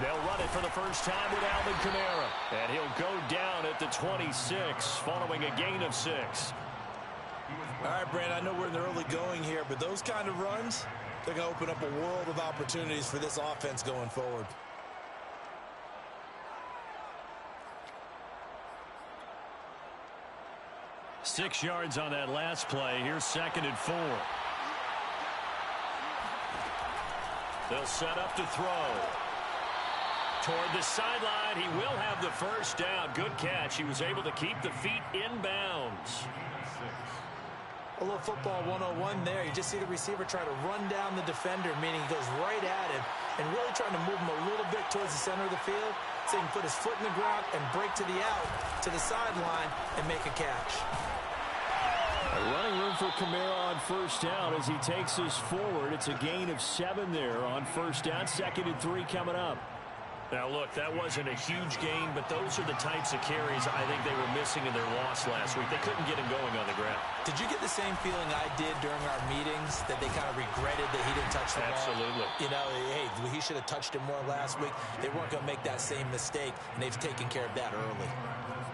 They'll run it for the first time with Alvin Kamara. And he'll go down at the 26 following a gain of 6. All right, Brandon, I know we're in the early going here, but those kind of runs, they're going to open up a world of opportunities for this offense going forward. Six yards on that last play. Here's 2nd and 4. They'll set up to throw. Toward the sideline, he will have the first down. Good catch. He was able to keep the feet in bounds. A little football 101 there. You just see the receiver try to run down the defender, meaning he goes right at him and really trying to move him a little bit towards the center of the field so he can put his foot in the ground and break to the out, to the sideline, and make a catch. Running room for Kamara on first down as he takes us forward. It's a gain of 7 there on first down. 2nd and 3 coming up. Now, look, that wasn't a huge gain, but those are the types of carries I think they were missing in their loss last week. They couldn't get him going on the ground. Did you get the same feeling I did during our meetings, that they kind of regretted that he didn't touch the ball? Absolutely. You know, hey, he should have touched it more last week. They weren't going to make that same mistake, and they've taken care of that early.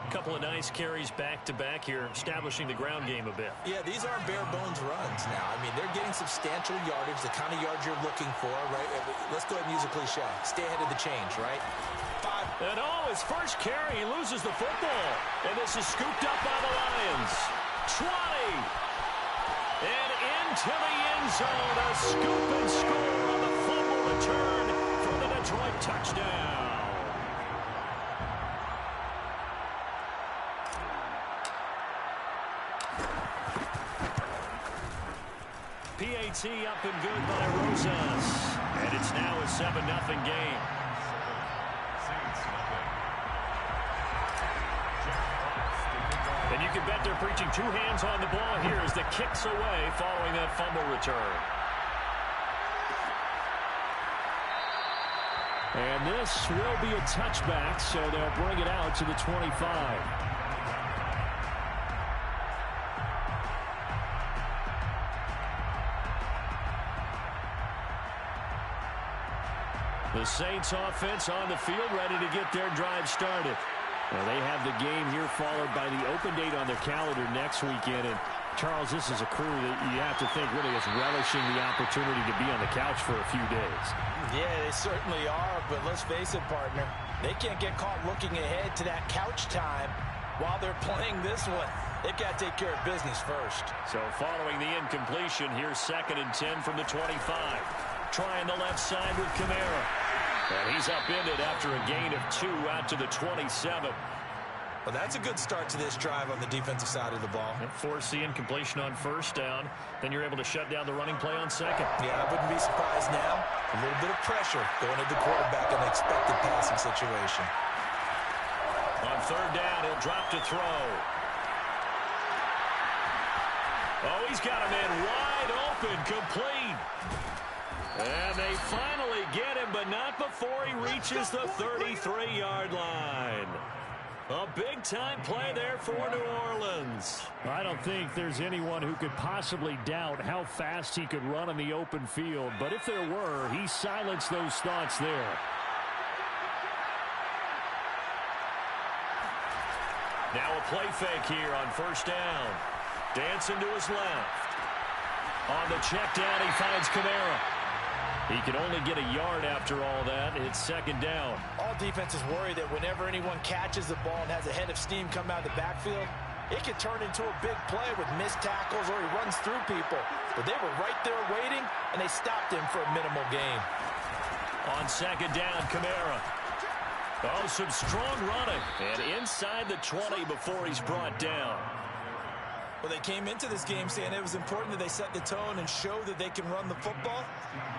A couple of nice carries back-to-back here, establishing the ground game a bit. Yeah, these aren't bare-bones runs now. I mean, they're getting substantial yardage, the kind of yards you're looking for, right? Let's go ahead and use a cliche. Stay ahead of the change, right? 5. And his first carry, he loses the football. And this is scooped up by the Lions. 20. And into the end zone, a scoop and score on the fumble return for the Detroit touchdown. PAT up and good by Rosas. And it's now a 7-0 game. And you can bet they're preaching 2 hands on the ball here as the kick's away following that fumble return. And this will be a touchback, so they'll bring it out to the 25. The Saints offense on the field, ready to get their drive started. Well, they have the game here followed by the open date on their calendar next weekend. And, Charles, this is a crew that you have to think really is relishing the opportunity to be on the couch for a few days. Yeah, they certainly are, but let's face it, partner. They can't get caught looking ahead to that couch time while they're playing this one. They've got to take care of business first. So following the incompletion, here's 2nd and 10 from the 25. Trying the left side with Kamara. And he's upended after a gain of 2 out to the 27. Well, that's a good start to this drive on the defensive side of the ball. And force the incompletion on first down. Then you're able to shut down the running play on 2nd. Yeah, I wouldn't be surprised now. A little bit of pressure going at the quarterback in an expected passing situation. On 3rd down, he'll drop to throw. Oh, he's got a man wide open, complete. And they finally get him, but not before he reaches the 33-yard line. A big-time play there for New Orleans. I don't think there's anyone who could possibly doubt how fast he could run in the open field. But if there were, he silenced those thoughts there. Now a play fake here on first down. Dancing to his left. On the check down, he finds Kamara. He can only get a yard after all that. It's 2nd down. All defenses worry that whenever anyone catches the ball and has a head of steam come out of the backfield, it can turn into a big play with missed tackles or he runs through people. But they were right there waiting, and they stopped him for a minimal gain. On 2nd down, Kamara. Oh, some strong running. And inside the 20 before he's brought down. Well, they came into this game saying it was important that they set the tone and show that they can run the football.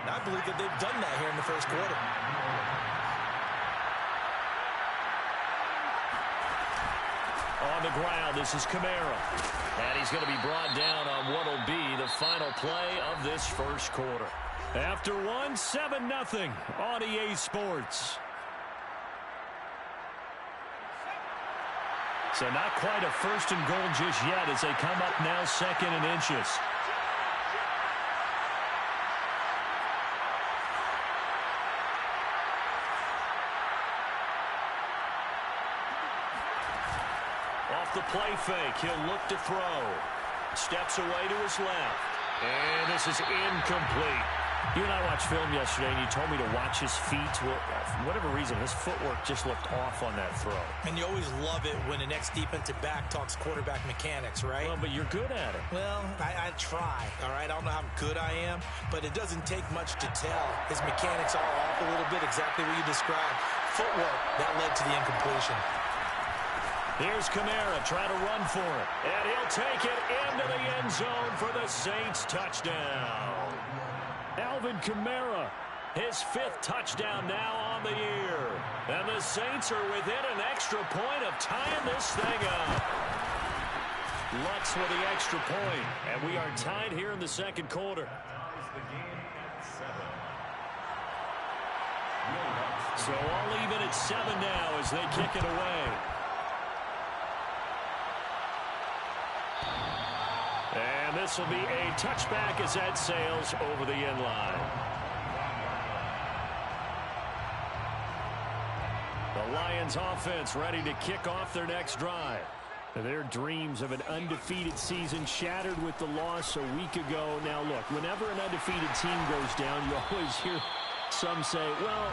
And I believe that they've done that here in the first quarter. On the ground, this is Kamara. And he's going to be brought down on what will be the final play of this first quarter. After 7-0 on EA Sports. So not quite a 1st and goal just yet as they come up now 2nd and inches. off the play fake. He'll look to throw. Steps away to his left. And this is incomplete. You and I watched film yesterday, and you told me to watch his feet. Well, for whatever reason, his footwork just looked off on that throw. And you always love it when the next defensive back talks quarterback mechanics, right? Well, but you're good at it. Well, I try, all right? I don't know how good I am, but it doesn't take much to tell. His mechanics are off a little bit, exactly what you described. Footwork, that led to the incompletion. Here's Kamara trying to run for it. And he'll take it into the end zone for the Saints touchdown. Alvin Kamara, his 5th touchdown now on the year. And the Saints are within an extra point of tying this thing up. Lutz with the extra point. And we are tied here in the second quarter. So all even at 7 now as they kick it away. And this will be a touchback as that sails over the end line. The Lions offense ready to kick off their next drive. Their dreams of an undefeated season shattered with the loss a week ago. Now look, whenever an undefeated team goes down, you always hear some say, well,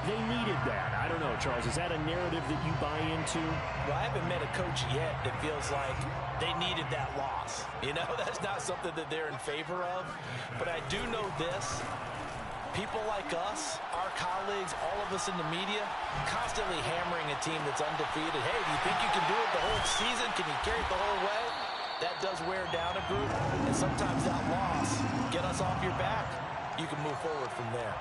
they needed that. I don't know, Charles. Is that a narrative that you buy into? Well, I haven't met a coach yet that feels like they needed that loss. You know, that's not something that they're in favor of. But I do know this. People like us, our colleagues, all of us in the media, constantly hammering a team that's undefeated. Hey, do you think you can do it the whole season? Can you carry it the whole way? That does wear down a group. And sometimes that loss, get us off your back, you can move forward from there.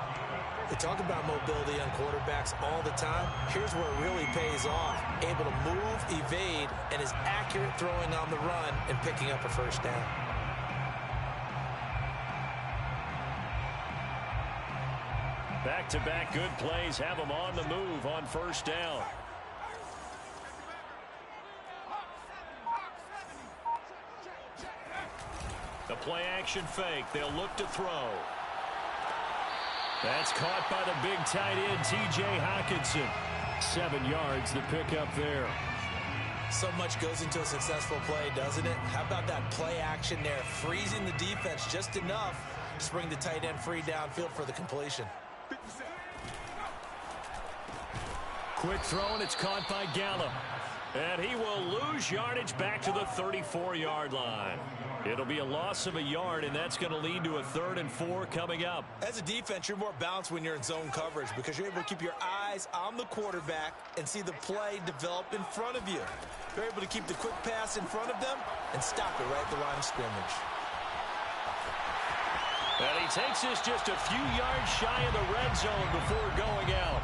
We talk about mobility on quarterbacks all the time. Here's where it really pays off. Able to move, evade, and is accurate throwing on the run and picking up a first down. Back-to-back good plays have them on the move on first down. The play action fake. They'll look to throw. That's caught by the big tight end, T.J. Hockenson. 7 yards, the pickup there. So much goes into a successful play, doesn't it? How about that play action there, freezing the defense just enough to bring the tight end free downfield for the completion. Quick throw, and it's caught by Gallup. And he will lose yardage back to the 34-yard line. It'll be a loss of a yard, and that's going to lead to a 3rd and 4 coming up. As a defense, you're more balanced when you're in zone coverage because you're able to keep your eyes on the quarterback and see the play develop in front of you. You're able to keep the quick pass in front of them and stop it right at the line of scrimmage. And he takes this just a few yards shy of the red zone before going out.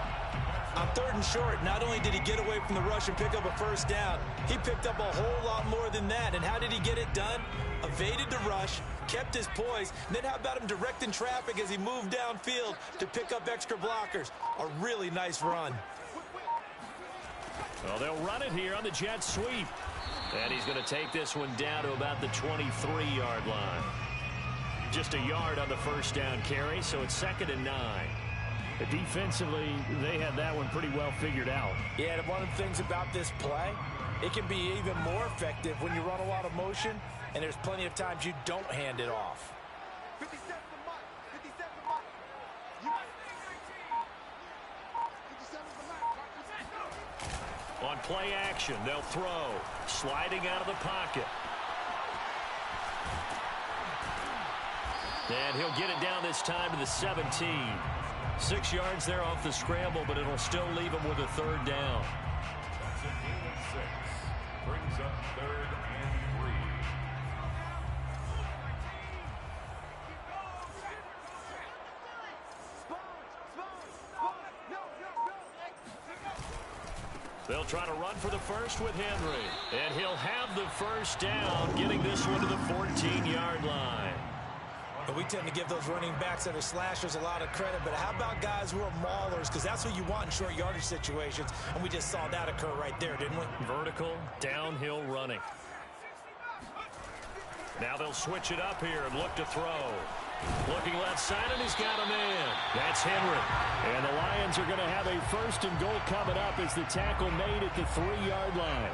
On 3rd and short, not only did he get away from the rush and pick up a first down, he picked up a whole lot more than that. And how did he get it done? Evaded the rush, kept his poise, and then how about him directing traffic as he moved downfield to pick up extra blockers? A really nice run. Well, they'll run it here on the jet sweep. And he's going to take this one down to about the 23-yard line. Just a yard on the first down carry, so it's 2nd and 9. Defensively, they had that one pretty well figured out. Yeah, and one of the things about this play, it can be even more effective when you run a lot of motion, and there's plenty of times you don't hand it off. On play action, they'll throw. Sliding out of the pocket. And he'll get it down this time to the 17. 6 yards there off the scramble, but it'll still leave him with a 3rd down. Brings up 3rd and 3. They'll try to run for the first with Henry. And he'll have the first down, getting this one to the 14-yard line. And we tend to give those running backs that are slashers a lot of credit, but how about guys who are maulers? Because that's what you want in short yardage situations, and we just saw that occur right there, didn't we? Vertical, downhill running. Now they'll switch it up here and look to throw. Looking left side, and he's got a man. That's Henry. And the Lions are going to have a 1st and goal coming up as the tackle made at the 3-yard line.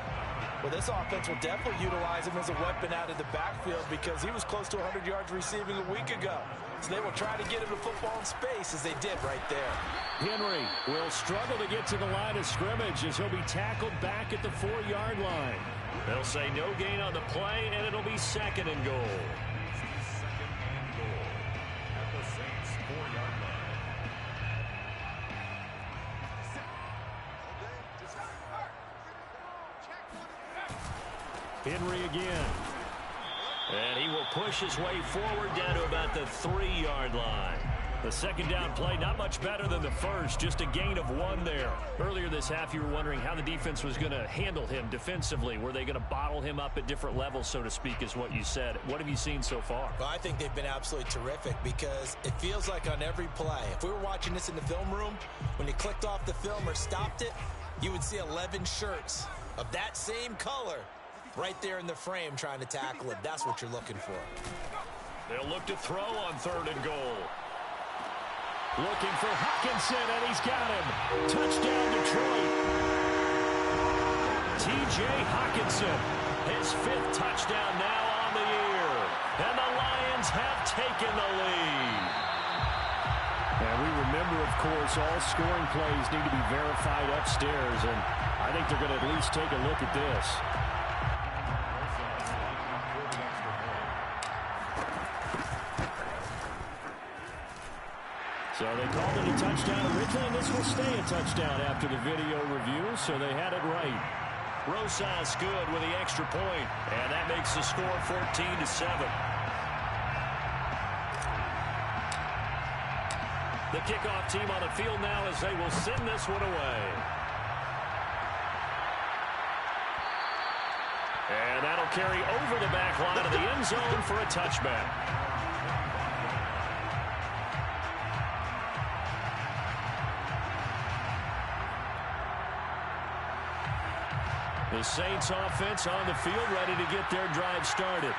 Well, this offense will definitely utilize him as a weapon out of the backfield because he was close to 100 yards receiving a week ago. So they will try to get him the football in space as they did right there. Henry will struggle to get to the line of scrimmage as he'll be tackled back at the 4-yard line. They'll say no gain on the play, and it'll be 2nd and goal. 2nd and goal at the Saints' 4-yard line. Henry again. And he will push his way forward down to about the 3-yard line. The 2nd down play, not much better than the first, just a gain of 1 there. Earlier this half, you were wondering how the defense was going to handle him defensively. Were they going to bottle him up at different levels, so to speak, is what you said. What have you seen so far? Well, I think they've been absolutely terrific because it feels like on every play, if we were watching this in the film room, when you clicked off the film or stopped it, you would see 11 shirts of that same color right there in the frame trying to tackle him. That's what you're looking for. They'll look to throw on 3rd and goal. Looking for Hockenson, and he's got him. Touchdown, Detroit. T.J. Hockenson, his 5th touchdown now on the year. And the Lions have taken the lead. And we remember, of course, all scoring plays need to be verified upstairs, and I think they're going to at least take a look at this. So they called it a touchdown originally, and this will stay a touchdown after the video review, so they had it right. Rosas good with the extra point, and that makes the score 14-7. The kickoff team on the field now as they will send this one away. And that'll carry over the back line of the end zone for a touchback. The Saints offense on the field ready to get their drive started.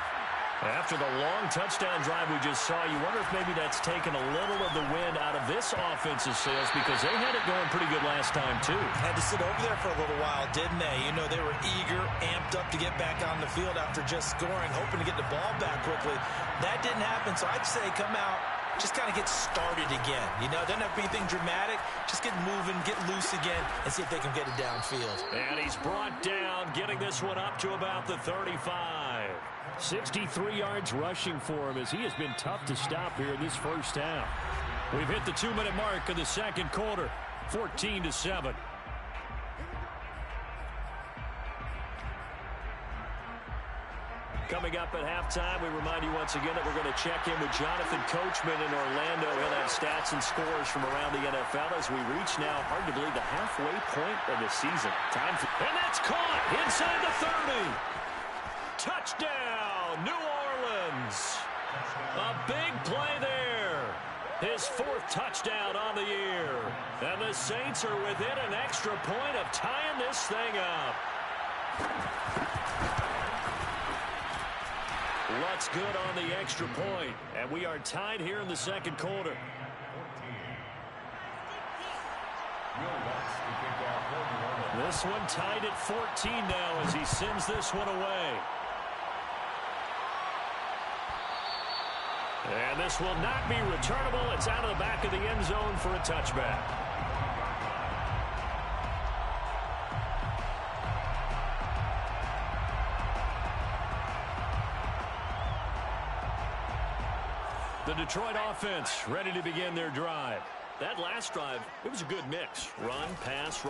After the long touchdown drive we just saw, you wonder if maybe that's taken a little of the wind out of this offense's sails because they had it going pretty good last time too. Had to sit over there for a little while, didn't they? You know, they were eager, amped up to get back on the field after just scoring, hoping to get the ball back quickly. That didn't happen, so I'd say come out, just kind of get started again. You know, doesn't have to be anything dramatic. Just get moving, get loose again, and see if they can get it downfield. And he's brought down, getting this one up to about the 35. 63 yards rushing for him as he has been tough to stop here in this first half. We've hit the 2-minute mark of the 2nd quarter, 14-7. Coming up at halftime, we remind you once again that we're going to check in with Jonathan Coachman in Orlando. He'll have stats and scores from around the NFL as we reach now, hard to believe, the halfway point of the season. Time for, and that's caught inside the 30. Touchdown, New Orleans. A big play there. His 4th touchdown on the year. And the Saints are within an extra point of tying this thing up. Luck's good on the extra point, and we are tied here in the 2nd quarter. This one tied at 14 now as he sends this one away. And this will not be returnable. It's out of the back of the end zone for a touchback. The Detroit offense ready to begin their drive. That last drive, it was a good mix. Run, pass,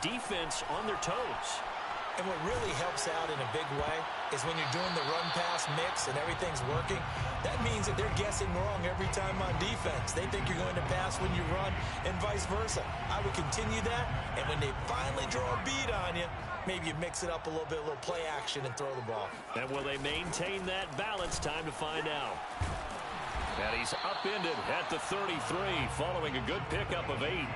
defense on their toes. And what really helps out in a big way is when you're doing the run-pass mix and everything's working, that means that they're guessing wrong every time on defense. They think you're going to pass when you run and vice versa. I would continue that, and when they finally draw a bead on you, maybe you mix it up a little bit, a little play action and throw the ball. And will they maintain that balance? Time to find out. And he's upended at the 33 following a good pickup of 8.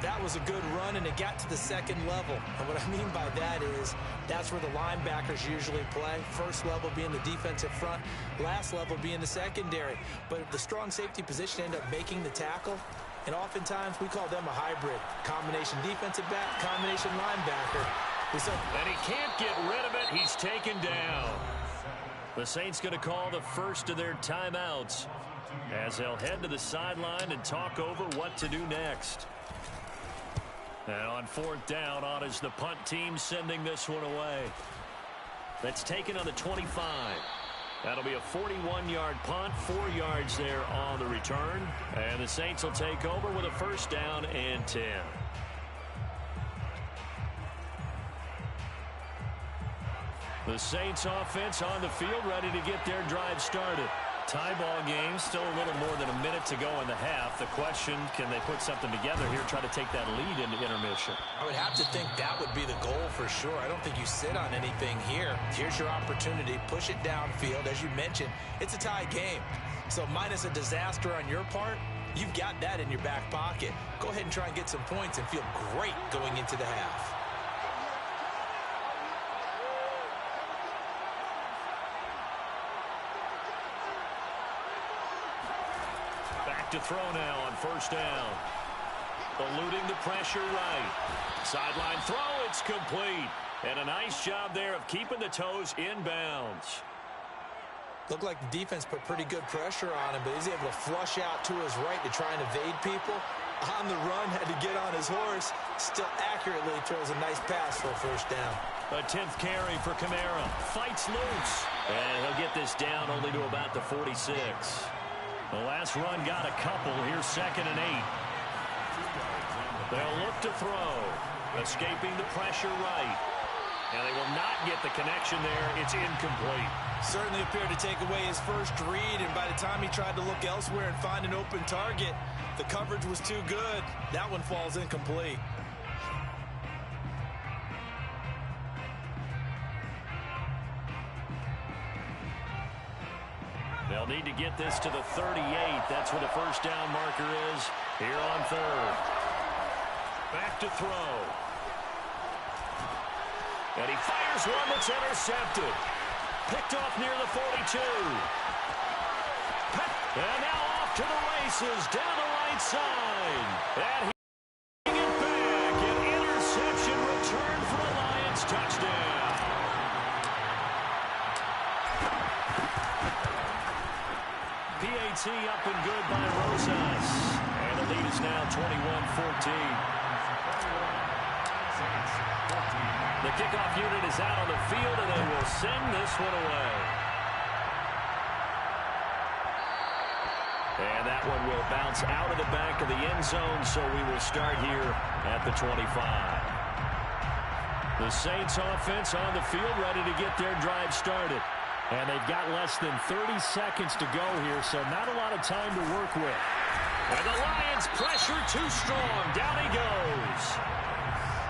That was a good run, and it got to the 2nd level. And what I mean by that is that's where the linebackers usually play. First level being the defensive front, last level being the secondary. But the strong safety position ended up making the tackle, and oftentimes we call them a hybrid. Combination defensive back, combination linebacker. And he can't get rid of it. He's taken down. The Saints going to call the first of their timeouts as they'll head to the sideline and talk over what to do next. And on fourth down, on is the punt team sending this one away. That's taken on the 25. That'll be a 41-yard punt, 4 yards there on the return. And the Saints will take over with a first down and 10. The Saints offense on the field, ready to get their drive started. Tie ball game, still a little more than a minute to go in the half. The question, can they put something together here, try to take that lead into intermission? I would have to think that would be the goal for sure. I don't think you sit on anything here. Here's your opportunity. Push it downfield. As you mentioned, it's a tie game. So minus a disaster on your part, you've got that in your back pocket. Go ahead and try and get some points and feel great going into the half. To throw now on first down. Eluding the pressure right. Sideline throw, it's complete. And a nice job there of keeping the toes inbounds. Looked like the defense put pretty good pressure on him, but he's able to flush out to his right to try and evade people. On the run, had to get on his horse. Still accurately throws a nice pass for a first down. A 10th carry for Kamara. Fights loose. And he'll get this down only to about the 46. The last run got a couple. Here's 2nd and 8. They'll look to throw. Escaping the pressure right. And they will not get the connection there. It's incomplete. Certainly appeared to take away his first read, and by the time he tried to look elsewhere and find an open target, the coverage was too good. That one falls incomplete. They'll need to get this to the 38. That's where the first down marker is here on third. Back to throw. And he fires one that's intercepted. Picked off near the 42. And now off to the races down the right side. And he getting it back. An interception return for a Lions touchdown. PAT up and good by Rosas. And the lead is now 21-14. The kickoff unit is out on the field, and they will send this one away. And that one will bounce out of the back of the end zone, so we will start here at the 25. The Saints offense on the field, ready to get their drive started. And they've got less than 30 seconds to go here, so not a lot of time to work with. And the Lions pressure too strong. Down he goes.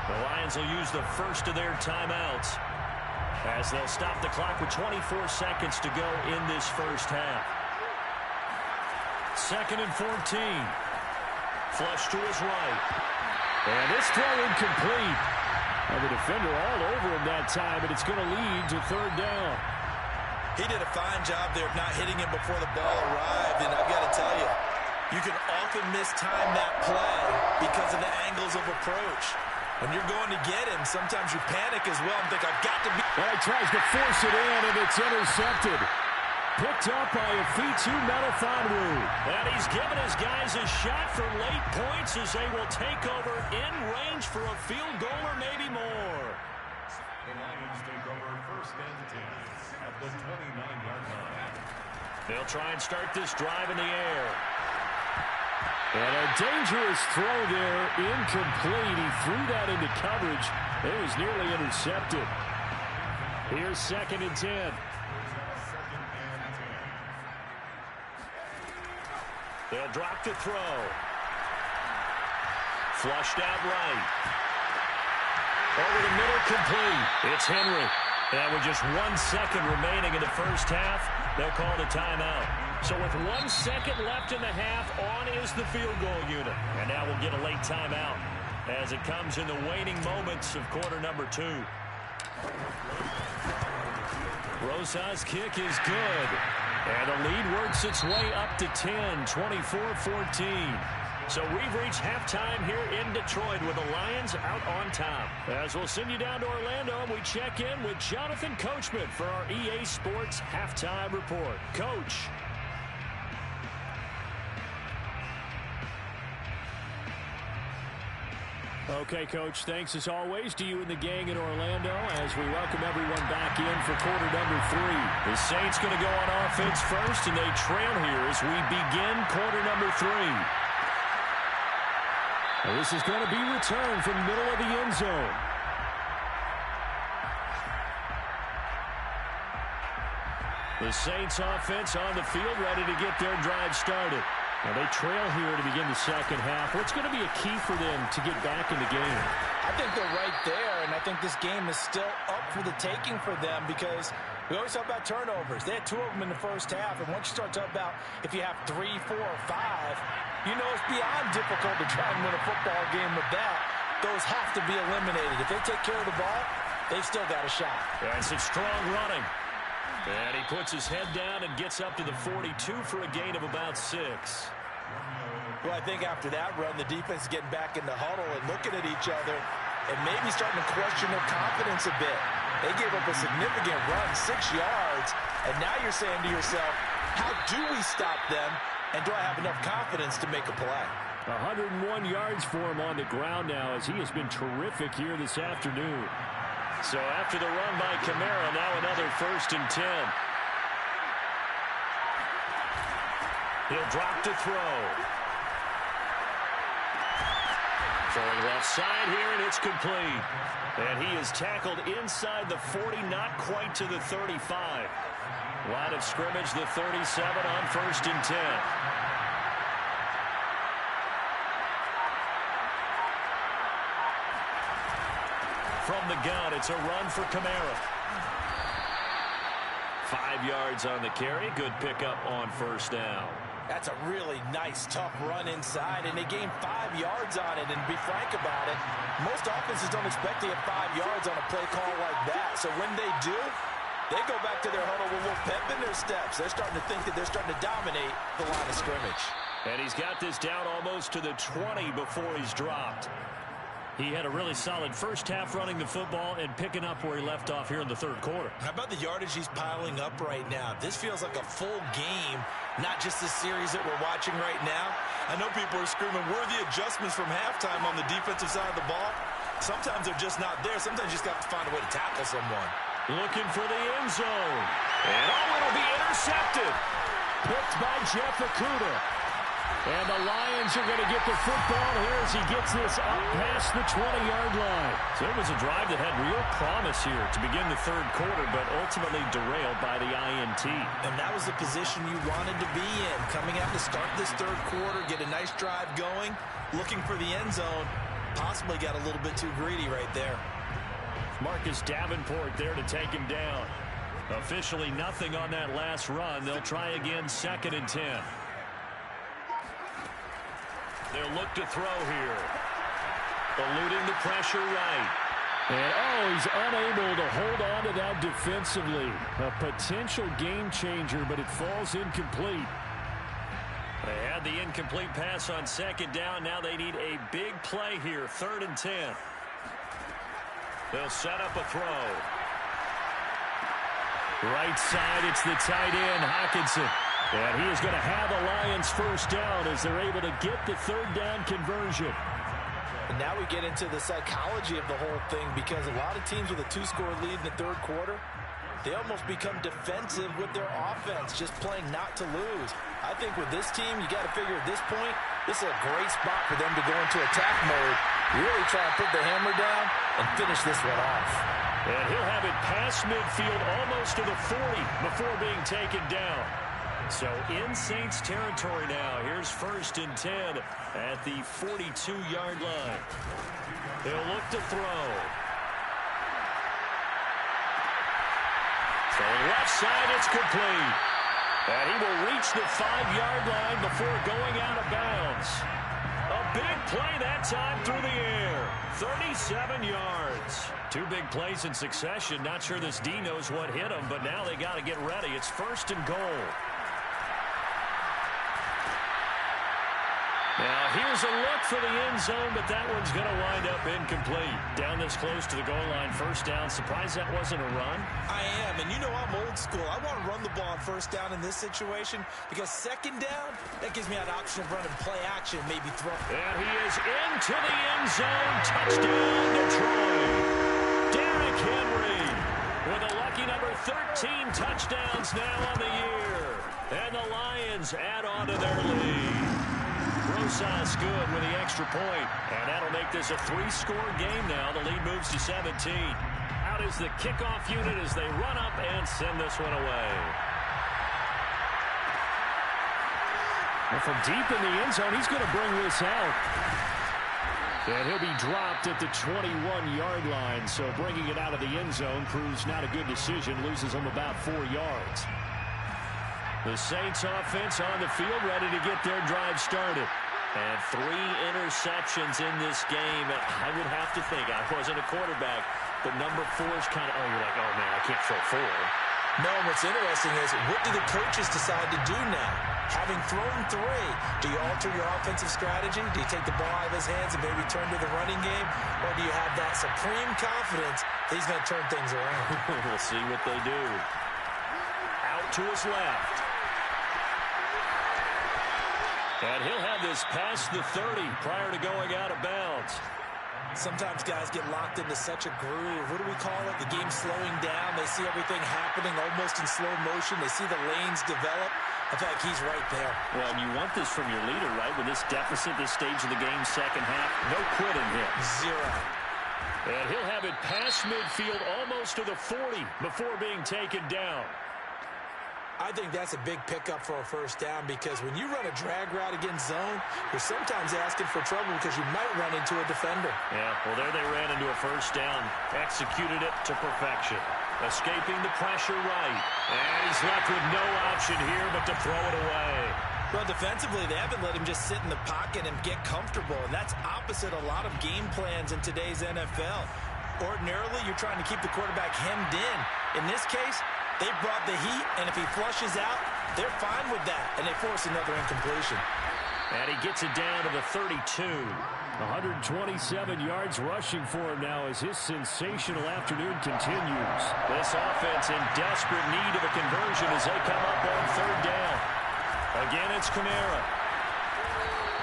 The Lions will use the first of their timeouts as they'll stop the clock with 24 seconds to go in this first half. 2nd and 14. Flush to his right. And this throw incomplete. And the defender all over him that time, and it's going to lead to third down. He did a fine job there of not hitting him before the ball arrived, and I've got to tell you, you can often mistime that play because of the angles of approach. When you're going to get him, sometimes you panic as well and think, I've got to be... Well, he tries to force it in, and it's intercepted. Picked up by Afitu Melifonwu. And he's given his guys a shot for late points as they will take over in range for a field goal or maybe more. The Lions take over 1st and 10 at the 29-yard line. They'll try and start this drive in the air. And a dangerous throw there, incomplete. He threw that into coverage. It was nearly intercepted. Here's 2nd and 10. They'll drop to throw. Flushed out right. Over the middle, complete. It's Henry. And with just 1 second remaining in the first half, they'll call the timeout. So with 1 second left in the half, on is the field goal unit. And now we'll get a late timeout as it comes in the waning moments of quarter number 2. Rosas' kick is good. And the lead works its way up to 10, 24-14. So we've reached halftime here in Detroit with the Lions out on top. As we'll send you down to Orlando, and we check in with Jonathan Coachman for our EA Sports Halftime Report. Coach. Okay, Coach, thanks as always to you and the gang in Orlando as we welcome everyone back in for quarter number 3. The Saints going to go on offense first, and they trail here as we begin quarter number 3. Well, this is going to be returned from the middle of the end zone. The Saints offense on the field ready to get their drive started. Now they trail here to begin the second half. What's going to be a key for them to get back in the game? I think they're right there, and I think this game is still up for the taking for them because we always talk about turnovers. They had 2 of them in the first half, and once you start talking about if you have 3, 4, or 5, you know it's beyond difficult to try and win a football game with that. Those have to be eliminated. If they take care of the ball, they've still got a shot. That's a strong running. And he puts his head down and gets up to the 42 for a gain of about 6. Well, I think after that run, the defense is getting back in the huddle and looking at each other and maybe starting to question their confidence a bit. They gave up a significant run, 6 yards, and now you're saying to yourself, how do we stop them, and do I have enough confidence to make a play? 101 yards for him on the ground now as he has been terrific here this afternoon. So after the run by Kamara, now another 1st and 10. He'll drop to throw. Throwing left side here, and it's complete. And he is tackled inside the 40, not quite to the 35. Line of scrimmage, the 37 on 1st and 10. From the gun, it's a run for Kamara. 5 yards on the carry. Good pickup on 1st down. That's a really nice, tough run inside, and they gained 5 yards on it. And to be frank about it, most offenses don't expect to get 5 yards on a play call like that. So when they do, they go back to their huddle with a little pep in their steps. They're starting to think that they're starting to dominate the line of scrimmage. And he's got this down almost to the 20 before he's dropped. He had a really solid first half running the football and picking up where he left off here in the 3rd quarter. How about the yardage he's piling up right now? This feels like a full game, not just the series that we're watching right now. I know people are screaming worthy adjustments from halftime on the defensive side of the ball. Sometimes they're just not there. Sometimes you just got to find a way to tackle someone. Looking for the end zone. And it'll be intercepted. Picked by Jeff Okudah. And the Lions are going to get the football here as he gets this up past the 20-yard line. So it was a drive that had real promise here to begin the 3rd quarter, but ultimately derailed by the INT. And that was the position you wanted to be in. Coming out to start this 3rd quarter, get a nice drive going, looking for the end zone. Possibly got a little bit too greedy right there. Marcus Davenport there to take him down. Officially nothing on that last run. They'll try again 2nd and 10. They'll look to throw here. Eluding the pressure right. And, he's unable to hold on to that defensively. A potential game changer, but it falls incomplete. They had the incomplete pass on 2nd down. Now they need a big play here. 3rd and 10. They'll set up a throw. Right side, it's the tight end, Hockenson. And he is going to have the Lions 1st down as they're able to get the 3rd down conversion. And now we get into the psychology of the whole thing because a lot of teams with a 2-score lead in the 3rd quarter, they almost become defensive with their offense, just playing not to lose. I think with this team, you got to figure at this point, this is a great spot for them to go into attack mode, really try and put the hammer down and finish this one off. And he'll have it past midfield almost to the 40 before being taken down. So in Saints territory now. Here's 1st and 10 at the 42-yard line. They'll look to throw. Throwing left side, it's complete. And he will reach the 5-yard line before going out of bounds. A big play that time through the air. 37 yards. 2 big plays in succession. Not sure this D knows what hit him, but now they got to get ready. It's 1st and goal. Now, here's a look for the end zone, but that one's going to wind up incomplete. Down this close to the goal line, first down. Surprised that wasn't a run? I am, and you know I'm old school. I want to run the ball on first down in this situation because second down, that gives me an option of running play action, maybe throw. And he is into the end zone. Touchdown, Detroit. Derrick Henry with a lucky number 13 touchdowns now on the year. And the Lions add on to their lead. Rosas good with the extra point, and that'll make this a 3-score game now. The lead moves to 17. Out is the kickoff unit as they run up and send this one away. Well, from deep in the end zone, he's going to bring this out. And he'll be dropped at the 21-yard line, so bringing it out of the end zone proves not a good decision. Loses him about 4 yards. The Saints offense on the field, ready to get their drive started. And 3 interceptions in this game. I would have to think, I wasn't a quarterback, but number 4 is kind of, you're like, oh, man, I can't throw 4. No, what's interesting is, what do the coaches decide to do now? Having thrown 3, do you alter your offensive strategy? Do you take the ball out of his hands and maybe turn to the running game? Or do you have that supreme confidence that he's going to turn things around? We'll see what they do. Out to his left. And he'll have this past the 30 prior to going out of bounds. Sometimes guys get locked into such a groove. What do we call it? The game's slowing down. They see everything happening almost in slow motion. They see the lanes develop. I feel like he's right there. Well, and you want this from your leader, right? With this deficit, this stage of the game, second half, no quitting him. 0. And he'll have it past midfield almost to the 40 before being taken down. I think that's a big pickup for a first down because when you run a drag route against zone, you're sometimes asking for trouble because you might run into a defender. Yeah, well, there they ran into a first down. Executed it to perfection. Escaping the pressure right. And he's left with no option here but to throw it away. Well, defensively, they haven't let him just sit in the pocket and get comfortable, and that's opposite a lot of game plans in today's NFL. Ordinarily, you're trying to keep the quarterback hemmed in. In this case, they brought the heat, and if he flushes out, they're fine with that, and they force another incompletion. And he gets it down to the 32. 127 yards rushing for him now as his sensational afternoon continues. This offense in desperate need of a conversion as they come up on third down. Again, it's Kamara.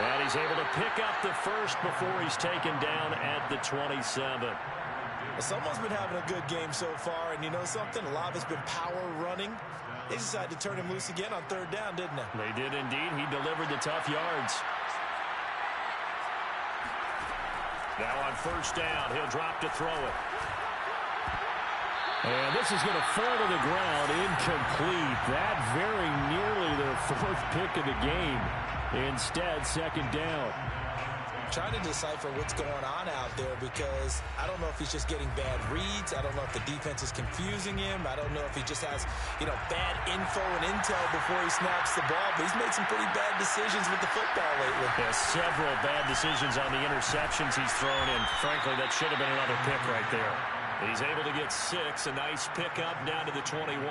And he's able to pick up the first before he's taken down at the 27. Someone's been having a good game so far, and you know something? A lot of it's been power running. They decided to turn him loose again on third down, didn't they? They did indeed. He delivered the tough yards. Now on first down, he'll drop to throw it. And this is going to fall to the ground, incomplete. That very nearly their 4th pick of the game. Instead, second down. Trying to decipher what's going on out there because I don't know if he's just getting bad reads. I don't know if the defense is confusing him. I don't know if he just has, bad info and intel before he snaps the ball. But he's made some pretty bad decisions with the football lately. Yeah, several bad decisions on the interceptions he's thrown in. Frankly, that should have been another pick right there. He's able to get 6. A nice pickup down to the 21.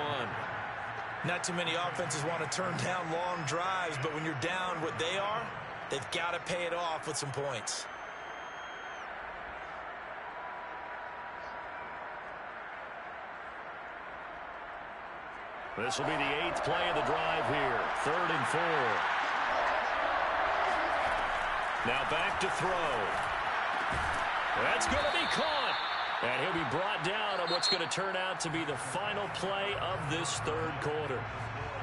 Not too many offenses want to turn down long drives, but when you're down what they are, they've got to pay it off with some points. This will be the 8th play of the drive here. 3rd and 4. Now back to throw. That's going to be caught. And he'll be brought down on what's going to turn out to be the final play of this 3rd quarter.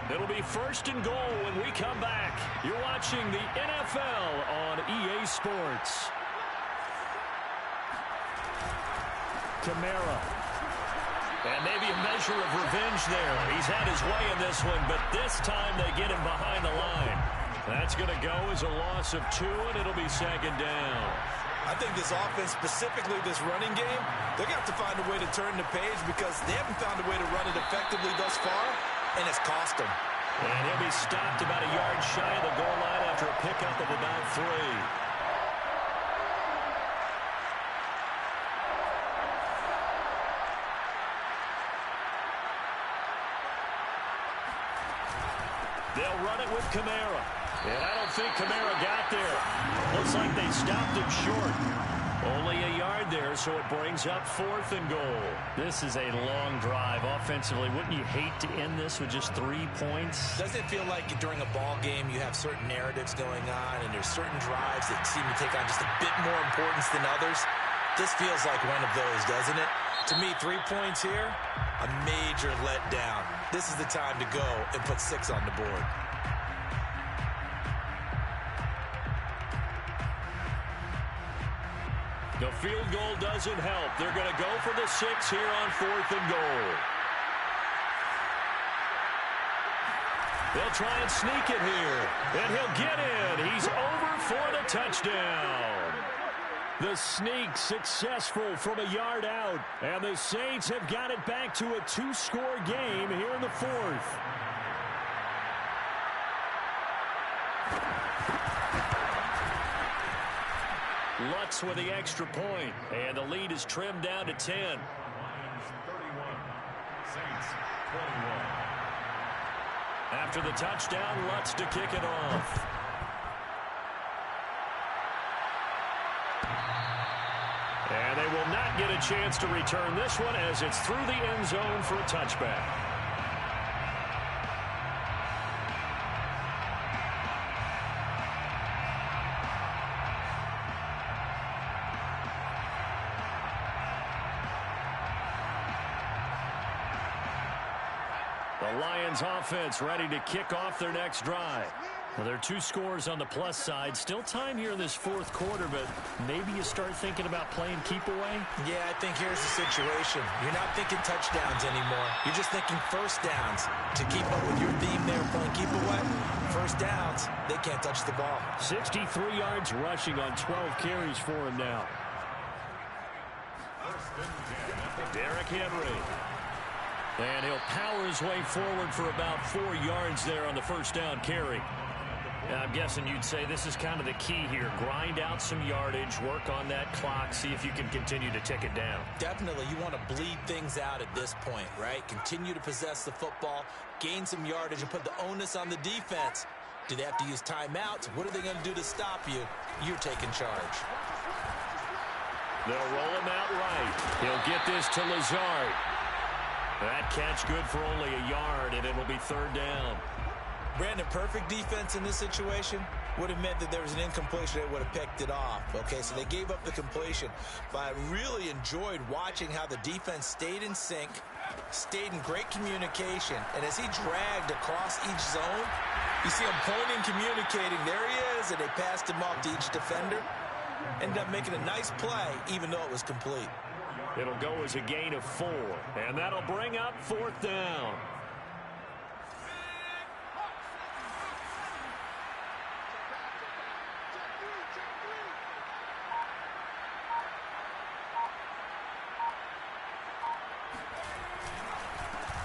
It'll be 1st and goal when we come back. You're watching the NFL on EA Sports. Kamara. And maybe a measure of revenge there. He's had his way in this one, but this time they get him behind the line. That's going to go as a loss of 2, and it'll be second down. I think this offense, specifically this running game, they're going to have to find a way to turn the page because they haven't found a way to run it effectively thus far, and it's cost them. And he'll be stopped about a yard shy of the goal line after a pickup of about 3. They'll run it with Kamara. And I don't think Kamara got there. Looks like they stopped him short. Only a yard there, so it brings up 4th and goal. This is a long drive offensively. Wouldn't you hate to end this with just 3 points? Doesn't it feel like during a ball game you have certain narratives going on and there's certain drives that seem to take on just a bit more importance than others? This feels like one of those, doesn't it? To me, 3 points here, a major letdown. This is the time to go and put 6 on the board. The field goal doesn't help. They're going to go for the 6 here on 4th and goal. They'll try and sneak it here. And he'll get in. He's over for the touchdown. The sneak successful from a yard out. And the Saints have got it back to a 2-score game here in the 4th. Lutz with the extra point, and the lead is trimmed down to 10. 31, Saints 21. After the touchdown, Lutz to kick it off. And they will not get a chance to return this one as it's through the end zone for a touchback. The Lions offense ready to kick off their next drive. Well, there are 2 scores on the plus side. Still time here in this 4th quarter, but maybe you start thinking about playing keep away? Yeah, I think here's the situation. You're not thinking touchdowns anymore. You're just thinking first downs. To keep up with your theme there, playing keep away, first downs, they can't touch the ball. 63 yards rushing on 12 carries for him now. Derrick Henry. And he'll power his way forward for about 4 yards there on the first down carry. I'm guessing you'd say this is kind of the key here. Grind out some yardage, work on that clock, see if you can continue to tick it down. Definitely, you want to bleed things out at this point, right? Continue to possess the football, gain some yardage, and put the onus on the defense. Do they have to use timeouts? What are they going to do to stop you? You're taking charge. They'll roll him out right. He'll get this to Lazard. That catch good for only a yard, and it'll be 3rd down. Brandon, perfect defense in this situation would have meant that there was an incompletion. They would have picked it off. Okay, so they gave up the completion. But I really enjoyed watching how the defense stayed in sync, stayed in great communication. And as he dragged across each zone, you see him pointing, communicating. There he is, and they passed him off to each defender. Ended up making a nice play, even though it was complete. It'll go as a gain of 4, and that'll bring up 4th down.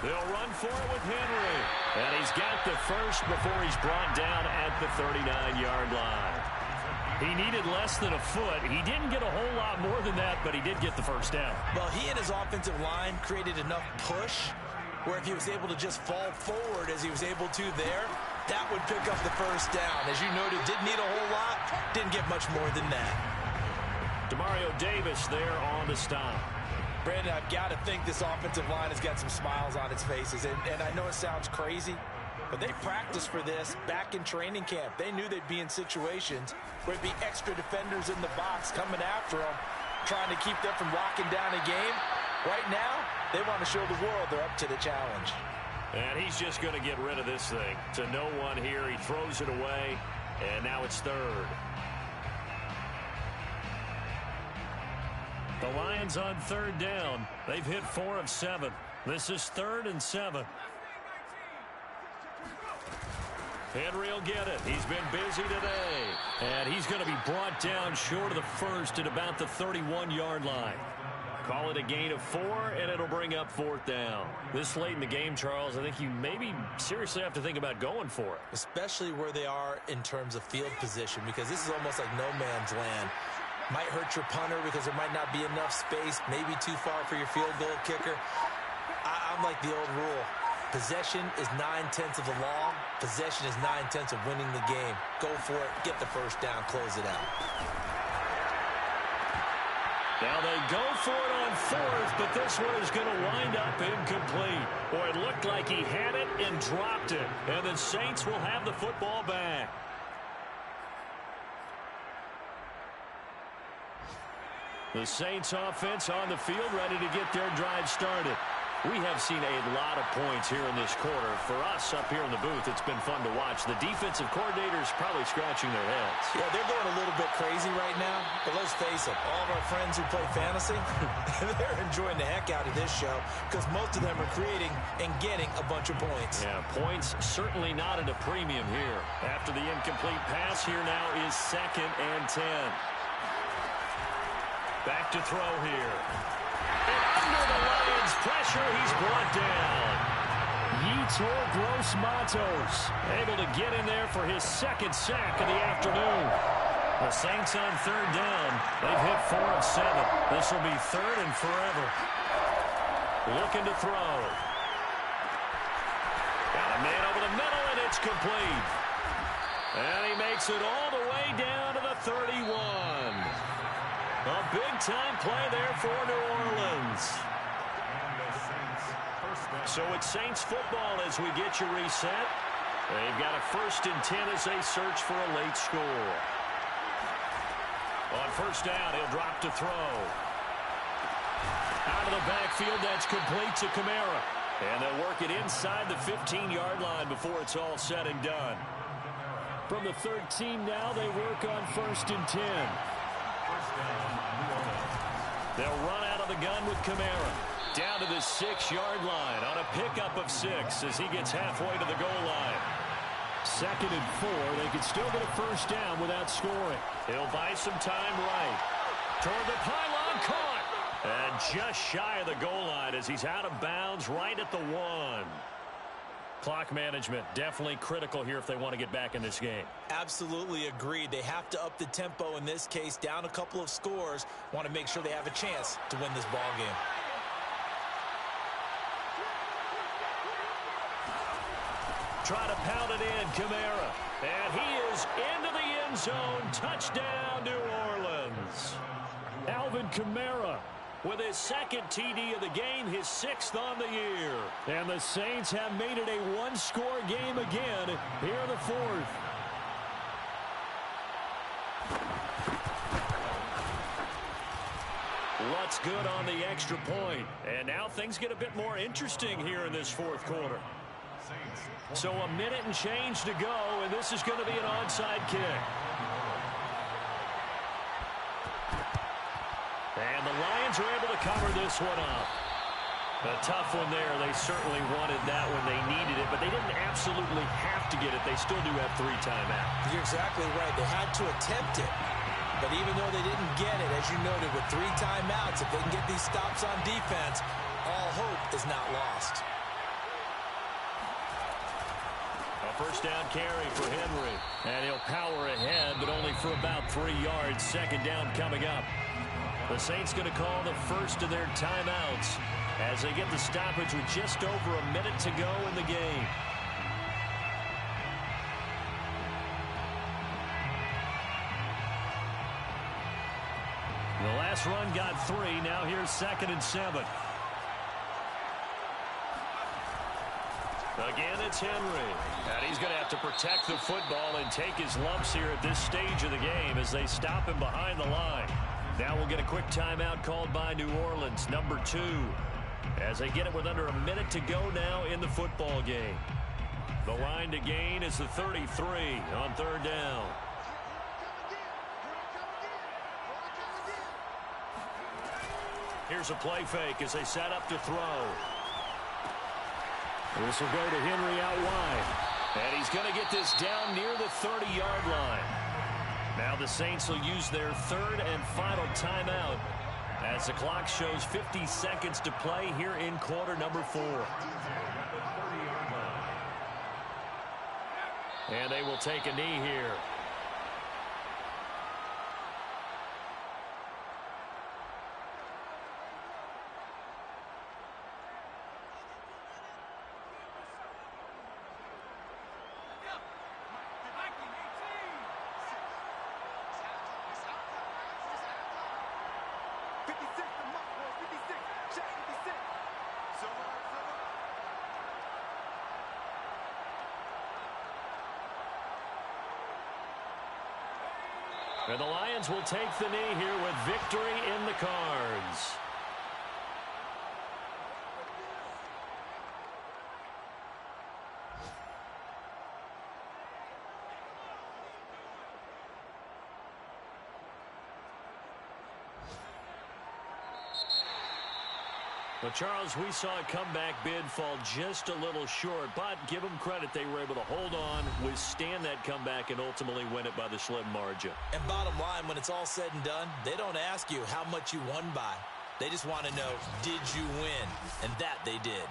They'll run for it with Henry. And he's got the first before he's brought down at the 39-yard line. He needed less than a foot. He didn't get a whole lot more than that, but he did get the first down. Well, he and his offensive line created enough push where if he was able to just fall forward as he was able to there, that would pick up the first down. As you noted, didn't need a whole lot, didn't get much more than that. Demario Davis there on the stop. Brandon, I've got to think this offensive line has got some smiles on its faces. And I know it sounds crazy, but they practiced for this back in training camp. They knew they'd be in situations where it'd be extra defenders in the box coming after them, trying to keep them from locking down a game. Right now, they want to show the world they're up to the challenge. And he's just going to get rid of this thing. To no one here. He throws it away, and now it's 3rd. The Lions on 3rd down. They've hit 4 of 7. This is 3rd and 7. Henry will get it. He's been busy today. And he's going to be brought down short of the first at about the 31-yard line. Call it a gain of 4, and it'll bring up 4th down. This late in the game, Charles, I think you maybe seriously have to think about going for it. Especially where they are in terms of field position, because this is almost like no man's land. Might hurt your punter because there might not be enough space, maybe too far for your field goal kicker. I'm like the old rule. Possession is 9/10 of the law. Possession is 9/10 of winning the game. Go for it. Get the first down. Close it out. Now they go for it on fourth, but this one is going to wind up incomplete. Boy, it looked like he had it and dropped it. And the Saints will have the football back. The Saints offense on the field, ready to get their drive started. We have seen a lot of points here in this quarter. For us up here in the booth, it's been fun to watch. The defensive coordinators probably scratching their heads. Yeah, they're going a little bit crazy right now. But let's face it, all of our friends who play fantasy, they're enjoying the heck out of this show because most of them are creating and getting a bunch of points. Yeah, points certainly not at a premium here. After the incomplete pass, here now is 2nd and 10. Back to throw here. And under the Lions' pressure, he's brought down. Yetur Gross-Matos able to get in there for his 2nd sack of the afternoon. The Saints on 3rd down. They've hit 4 of 7. This will be 3rd and forever. Looking to throw. Got a man over the middle, and it's complete. And he makes it all the way down to the 31. A big-time play there for New Orleans. So it's Saints football as we get you reset. They've got a 1st and 10 as they search for a late score. On 1st down, he'll drop to throw. Out of the backfield, that's complete to Kamara. And they'll work it inside the 15-yard line before it's all said and done. From the 13 now, they work on 1st and 10. They'll run out of the gun with Kamara. Down to the 6-yard line on a pickup of 6 as he gets halfway to the goal line. 2nd and 4. They can still get a 1st down without scoring. He'll buy some time right. Toward the pylon, caught. And just shy of the goal line as he's out of bounds right at the 1. Clock management definitely critical here if they want to get back in this game. Absolutely agreed. They have to up the tempo in this case, down a couple of scores. Want to make sure they have a chance to win this ball game. Try to pound it in, Kamara. And he is into the end zone. Touchdown, New Orleans. Alvin Kamara with his 2nd TD of the game, his 6th on the year. And the Saints have made it a one-score game again here in the 4th. What's good on the extra point. And now things get a bit more interesting here in this 4th quarter. So a minute and change to go, and this is going to be an onside kick. And the Lions are able to cover this one up. A tough one there. They certainly wanted that when they needed it, but they didn't absolutely have to get it. They still do have 3 timeouts. You're exactly right. They had to attempt it. But even though they didn't get it, as you noted, with 3 timeouts, if they can get these stops on defense, all hope is not lost. A 1st down carry for Henry. And he'll power ahead, but only for about 3 yards. 2nd down coming up. The Saints going to call the first of their timeouts as they get the stoppage with just over a minute to go in the game. The last run got 3. Now here's 2nd and 7. Again, it's Henry. And he's going to have to protect the football and take his lumps here at this stage of the game as they stop him behind the line. Now we'll get a quick timeout called by New Orleans, number 2, as they get it with under a minute to go now in the football game. The line to gain is the 33 on 3rd down. Here's a play fake as they set up to throw. This will go to Henry out wide. And he's going to get this down near the 30-yard line. Now the Saints will use their 3rd and final timeout as the clock shows 50 seconds to play here in quarter number 4. And they will take a knee here. And the Lions will take the knee here with victory in the cards. Well, Charles, we saw a comeback bid fall just a little short, but give them credit. They were able to hold on, withstand that comeback, and ultimately win it by the slim margin. And bottom line, when it's all said and done, they don't ask you how much you won by. They just want to know, did you win? And that they did.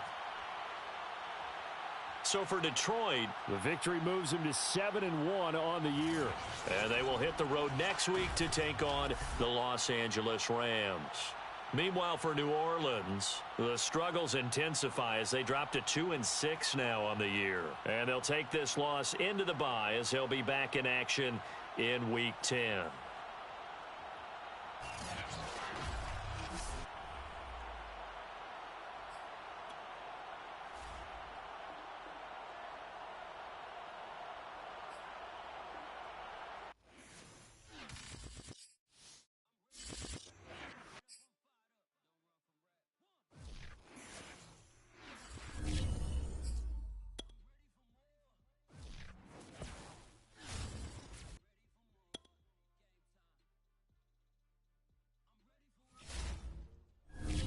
So for Detroit, the victory moves them to 7-1 on the year. And they will hit the road next week to take on the Los Angeles Rams. Meanwhile, for New Orleans, the struggles intensify as they drop to 2-6 now on the year. And they'll take this loss into the bye as they'll be back in action in Week 10.